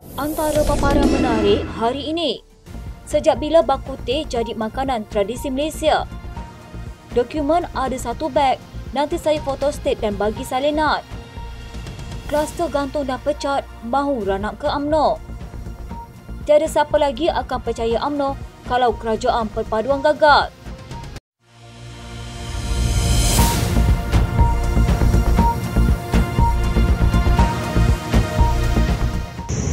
Antara paparan menarik hari ini. Sejak bila bak putih jadi makanan tradisi Malaysia? Dokumen ada satu beg, nanti saya photostat dan bagi salinan. Kluster gantung dah pecat, mahu ranak ke UMNO. Tiada siapa lagi akan percaya UMNO kalau kerajaan perpaduan gagal.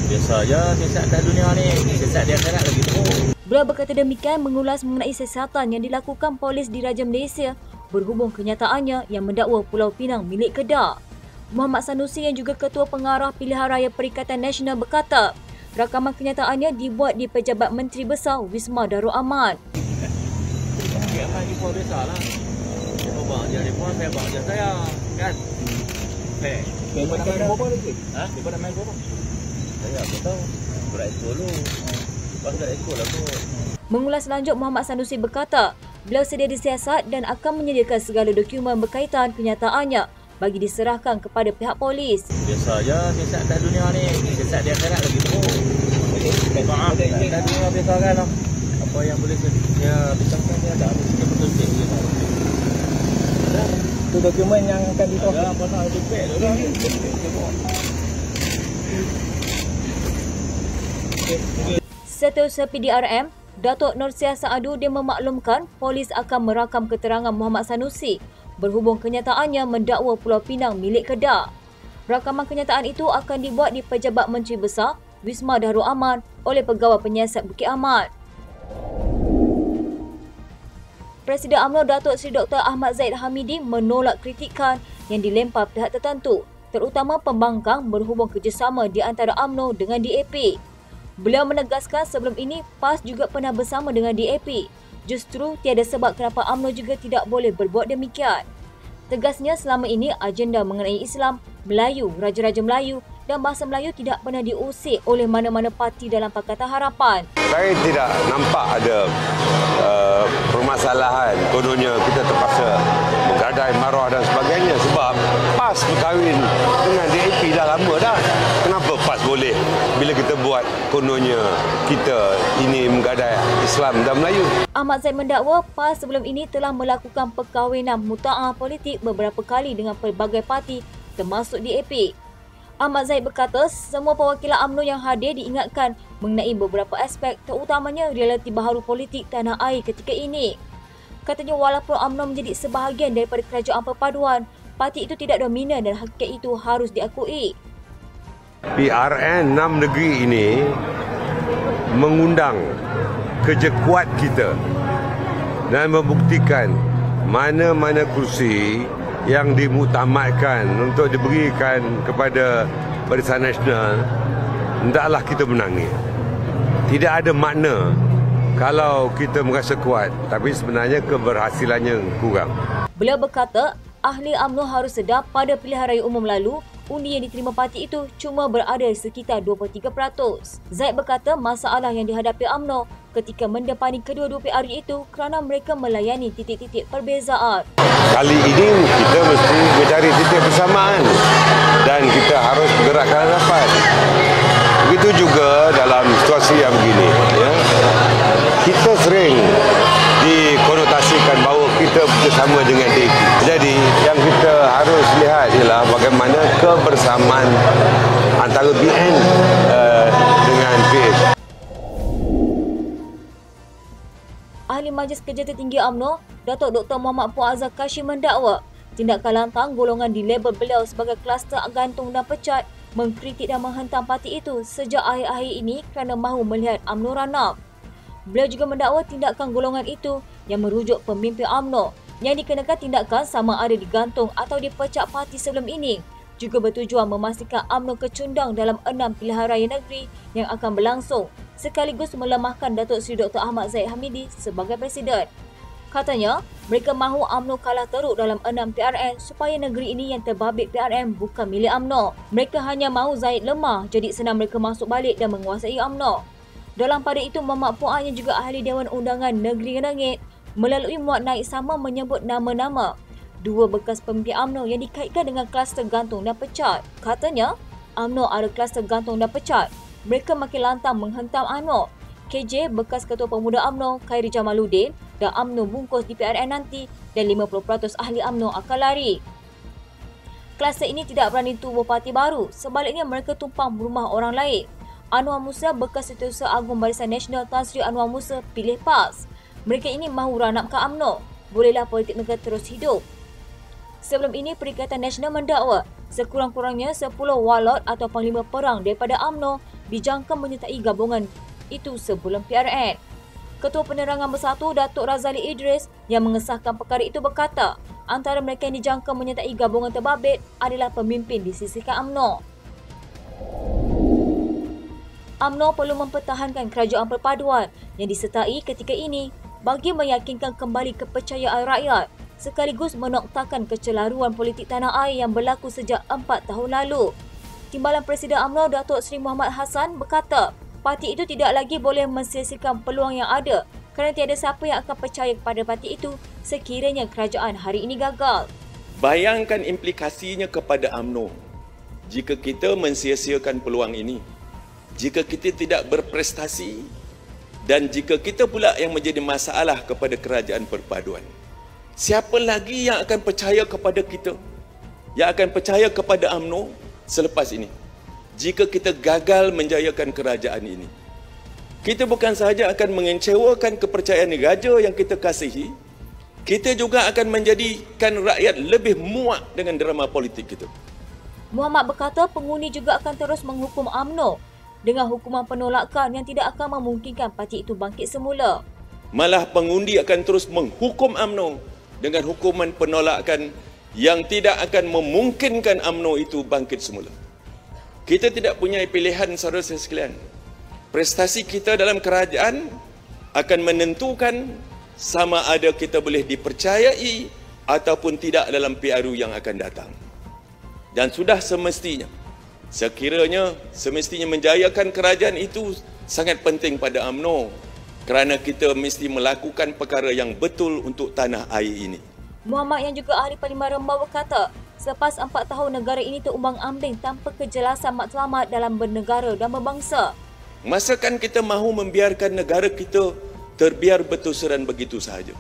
Biasa je siasat kat dunia ni, siasat di akhirat lagi teruk. Beliau berkata demikian mengulas mengenai siasatan yang dilakukan polis di Raja Malaysia berhubung kenyataannya yang mendakwa Pulau Pinang milik Kedah. Muhammad Sanusi yang juga Ketua Pengarah Pilihan Raya Perikatan Nasional berkata, rakaman kenyataannya dibuat di Pejabat Menteri Besar Wisma Darul Aman. Apa ni pun biasalah. Dia bawa je telefon, saya bawa je saya, kan? Memang nak main berapa lagi? Memang nak main berapa? Saya tak tahu. Berat ekor dulu. Lepas berat ekor lah tu. Mengulas lanjut, Muhammad Sanusi berkata, beliau sedia disiasat dan akan menyediakan segala dokumen berkaitan kenyataannya bagi diserahkan kepada pihak polis. Biasa je siasat kat dunia ni, siasat di akhirat lagi teruk. Maaf, kat dunia biasa kan. Apa yang boleh saya bincangkan ni ada. Kita betul sikit. Itu dokumen yang akan ditawarkan. Apa nak dupek tu lah. Setiausaha PDRM, Datuk Nursia Saadu dia memaklumkan polis akan merakam keterangan Muhammad Sanusi berhubung kenyataannya mendakwa Pulau Pinang milik Kedah. Rakaman kenyataan itu akan dibuat di Pejabat Menteri Besar Wisma Darul Aman oleh Pegawai Penyiasat Bukit Aman. Presiden UMNO Datuk Seri Dr. Ahmad Zahid Hamidi menolak kritikan yang dilempar pihak tertentu, terutama pembangkang berhubung kerjasama di antara UMNO dengan DAP. Beliau menegaskan sebelum ini PAS juga pernah bersama dengan DAP. Justru tiada sebab kenapa UMNO juga tidak boleh berbuat demikian. Tegasnya selama ini agenda mengenai Islam, Melayu, Raja-Raja Melayu dan bahasa Melayu tidak pernah diusik oleh mana-mana parti dalam Pakatan Harapan. Saya tidak nampak ada permasalahan kononnya kita terpaksa menggadai maruah dan sebagainya sebab PAS berkahwin dengan DAP dah lama dah. Kenapa PAS boleh bila kita buat kononnya kita ini menggadai Islam dan Melayu? Ahmad Zaid mendakwa PAS sebelum ini telah melakukan perkahwinan muta'ah politik beberapa kali dengan pelbagai parti termasuk DAP. Ahmad Zaid berkata semua perwakilan UMNO yang hadir diingatkan mengenai beberapa aspek terutamanya realiti baharu politik tanah air ketika ini. Katanya walaupun UMNO menjadi sebahagian daripada kerajaan perpaduan, parti itu tidak dominan dan hakikat itu harus diakui. PRN 6 negeri ini mengundang kerja kuat kita dan membuktikan mana-mana kursi yang dimuktamadkan untuk diberikan kepada Barisan Nasional, hendaklah kita menangi. Tidak ada makna kalau kita merasa kuat, tapi sebenarnya keberhasilannya kurang. Beliau berkata, ahli UMNO harus sedar pada pilihan raya umum lalu, undi yang diterima parti itu cuma berada sekitar 23%. Zaid berkata masalah yang dihadapi UMNO ketika mendepani kedua-dua PRU itu kerana mereka melayani titik-titik perbezaan. Kali ini kita mesti mencari titik persamaan dan kita harus bergerakkan rapat. Begitu juga dalam situasi yang begini. Ya. Kita sering dikonotasikan bahawa kita bersama dengan DAP. Jadi yang kita harus lihat ialah bagaimana kebersamaan antara BN dengan PAS. Ahli Majlis Kerja Tertinggi UMNO, Datuk Dr. Muhammad Puan Azhar Kashim mendakwa tindakan lantang golongan di label beliau sebagai kluster gantung dan pecat mengkritik dan menghentam parti itu sejak akhir-akhir ini kerana mahu melihat UMNO ranap. Beliau juga mendakwa tindakan golongan itu yang merujuk pemimpin UMNO yang dikenakan tindakan sama ada digantung atau dipecat parti sebelum ini juga bertujuan memastikan UMNO kecundang dalam 6 pilihan raya negeri yang akan berlangsung sekaligus melemahkan Datuk Seri Dr. Ahmad Zahid Hamidi sebagai Presiden. Katanya, mereka mahu UMNO kalah teruk dalam 6 PRN supaya negeri ini yang terbabit PRN bukan milik UMNO. Mereka hanya mahu Zahid lemah jadi senang mereka masuk balik dan menguasai UMNO. Dalam pada itu, Muhammad Puan yang juga ahli Dewan Undangan Negeri Genangit melalui muat naik sama menyebut nama-nama dua bekas pemimpin UMNO yang dikaitkan dengan kluster gantung dan pecat. Katanya, UMNO ada kluster gantung dan pecat. mereka makin lantang menghentam UMNO. KJ, bekas Ketua Pemuda UMNO, Khairi Jamaluddin dan UMNO bungkus di PRN nanti dan 50% ahli UMNO akan lari. Kluster ini tidak berani tubuh parti baru, sebaliknya mereka tumpang rumah orang lain. Anwar Musa, bekas Setiausaha Agung Barisan Nasional Tan Sri Anwar Musa, pilih PAS. Mereka ini mahu ranapkan UMNO. Bolehlah politik negara terus hidup. Sebelum ini, Perikatan Nasional mendakwa sekurang-kurangnya 10 walot atau panglima perang daripada UMNO dijangka menyertai gabungan itu sebelum PRN. Ketua Penerangan Bersatu Datuk Razali Idris yang mengesahkan perkara itu berkata, antara mereka yang dijangka menyertai gabungan terbabit adalah pemimpin di sisikan UMNO. UMNO perlu mempertahankan kerajaan perpaduan yang disertai ketika ini bagi meyakinkan kembali kepercayaan rakyat sekaligus menoktakan kecelaruan politik tanah air yang berlaku sejak 4 tahun lalu. Timbalan Presiden UMNO Datuk Seri Muhammad Hassan berkata, parti itu tidak lagi boleh mensia-siakan peluang yang ada kerana tiada siapa yang akan percaya kepada parti itu sekiranya kerajaan hari ini gagal. Bayangkan implikasinya kepada UMNO jika kita mensia-siakan peluang ini, jika kita tidak berprestasi dan jika kita pula yang menjadi masalah kepada kerajaan perpaduan. Siapa lagi yang akan percaya kepada kita, yang akan percaya kepada UMNO selepas ini jika kita gagal menjayakan kerajaan ini? Kita bukan sahaja akan mengecewakan kepercayaan raja yang kita kasihi, kita juga akan menjadikan rakyat lebih muak dengan drama politik kita. Muhammad berkata pengundi juga akan terus menghukum UMNO dengan hukuman penolakan yang tidak akan memungkinkan parti itu bangkit semula. Malah pengundi akan terus menghukum UMNO dengan hukuman penolakan yang tidak akan memungkinkan UMNO itu bangkit semula. Kita tidak punya pilihan, saudara sekalian. Prestasi kita dalam kerajaan akan menentukan sama ada kita boleh dipercayai ataupun tidak dalam PRU yang akan datang. Dan sudah semestinya, semestinya menjayakan kerajaan itu sangat penting pada UMNO kerana kita mesti melakukan perkara yang betul untuk tanah air ini. Muhammad yang juga ahli Parlimen Rembau berkata, selepas 4 tahun negara ini terumbang-ambing tanpa kejelasan matlamat dalam bernegara dan berbangsa. Masakan kita mahu membiarkan negara kita terbiar bertusaran begitu sahaja?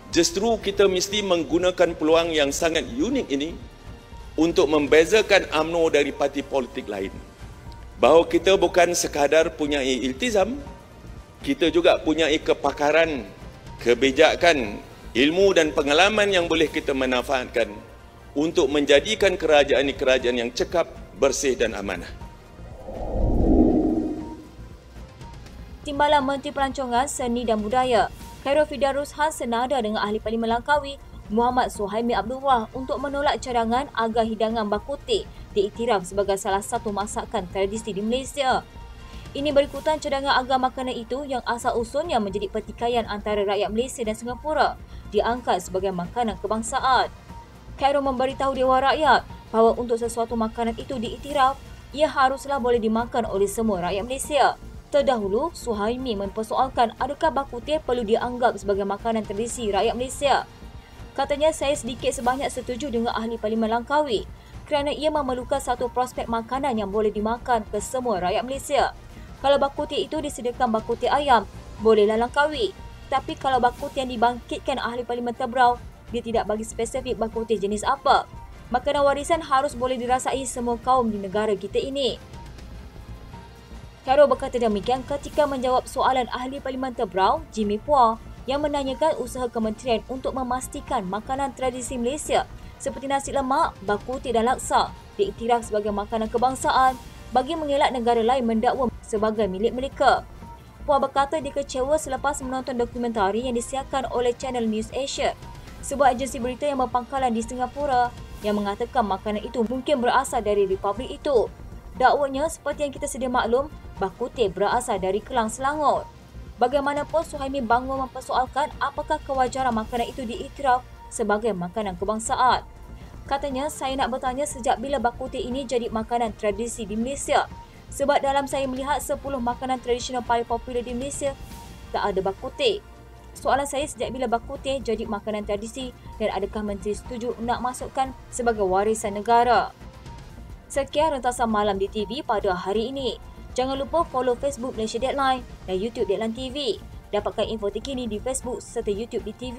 Justru kita mesti menggunakan peluang yang sangat unik ini untuk membezakan UMNO dari parti politik lain. Bahawa kita bukan sekadar punya iltizam, kita juga punya kepakaran, kebijakan, ilmu dan pengalaman yang boleh kita manfaatkan untuk menjadikan kerajaan ini kerajaan yang cekap, bersih dan amanah. Timbalan Menteri Pelancongan, Seni dan Budaya, Khairul Fidarus Han senada dengan ahli Parlimen Langkawi, Muhammad Suhaimi Abdullah untuk menolak cadangan agar hidangan bakute diiktiraf sebagai salah satu masakan tradisi di Malaysia. Ini berikutan cadangan agar makanan itu yang asal-usulnya menjadi pertikaian antara rakyat Malaysia dan Singapura diangkat sebagai makanan kebangsaan. Khairul memberitahu Dewan Rakyat bahawa untuk sesuatu makanan itu diiktiraf, ia haruslah boleh dimakan oleh semua rakyat Malaysia. Terdahulu, Suhaimi mempersoalkan adakah bakute perlu dianggap sebagai makanan tradisi rakyat Malaysia. Katanya, saya sedikit sebanyak setuju dengan ahli Parlimen Langkawi kerana ia memerlukan satu prospek makanan yang boleh dimakan ke semua rakyat Malaysia. Kalau bakute itu disediakan bakute ayam, bolehlah Langkawi. Tapi kalau bakute yang dibangkitkan ahli Parlimen Tebrau, dia tidak bagi spesifik bakute jenis apa. Makanan warisan harus boleh dirasai semua kaum di negara kita ini. Khairul berkata demikian ketika menjawab soalan ahli Parlimen Tebrau, Jimmy Puah, yang menanyakan usaha kementerian untuk memastikan makanan tradisi Malaysia seperti nasi lemak, bakute dan laksa diiktiraf sebagai makanan kebangsaan bagi mengelak negara lain mendakwa sebagai milik mereka. Puah berkata dia kecewa selepas menonton dokumentari yang disiarkan oleh Channel News Asia, sebuah agensi berita yang berpangkalan di Singapura yang mengatakan makanan itu mungkin berasal dari republik itu. Dakwanya, seperti yang kita sedia maklum, bakute berasal dari Kelang Selangor. Bagaimanapun, Suhaimi bangga mempersoalkan apakah kewajaran makanan itu diiktiraf sebagai makanan kebangsaan. Katanya, saya nak bertanya sejak bila bakute ini jadi makanan tradisi di Malaysia. Sebab dalam saya melihat 10 makanan tradisional paling popular di Malaysia, tak ada bakute. Soalan saya sejak bila bakute jadi makanan tradisi dan adakah menteri setuju nak masukkan sebagai warisan negara? Sekian rentasan malam di TV pada hari ini. Jangan lupa follow Facebook Malaysia Deadline dan YouTube Deadline TV. Dapatkan info terkini di Facebook serta YouTube di TV.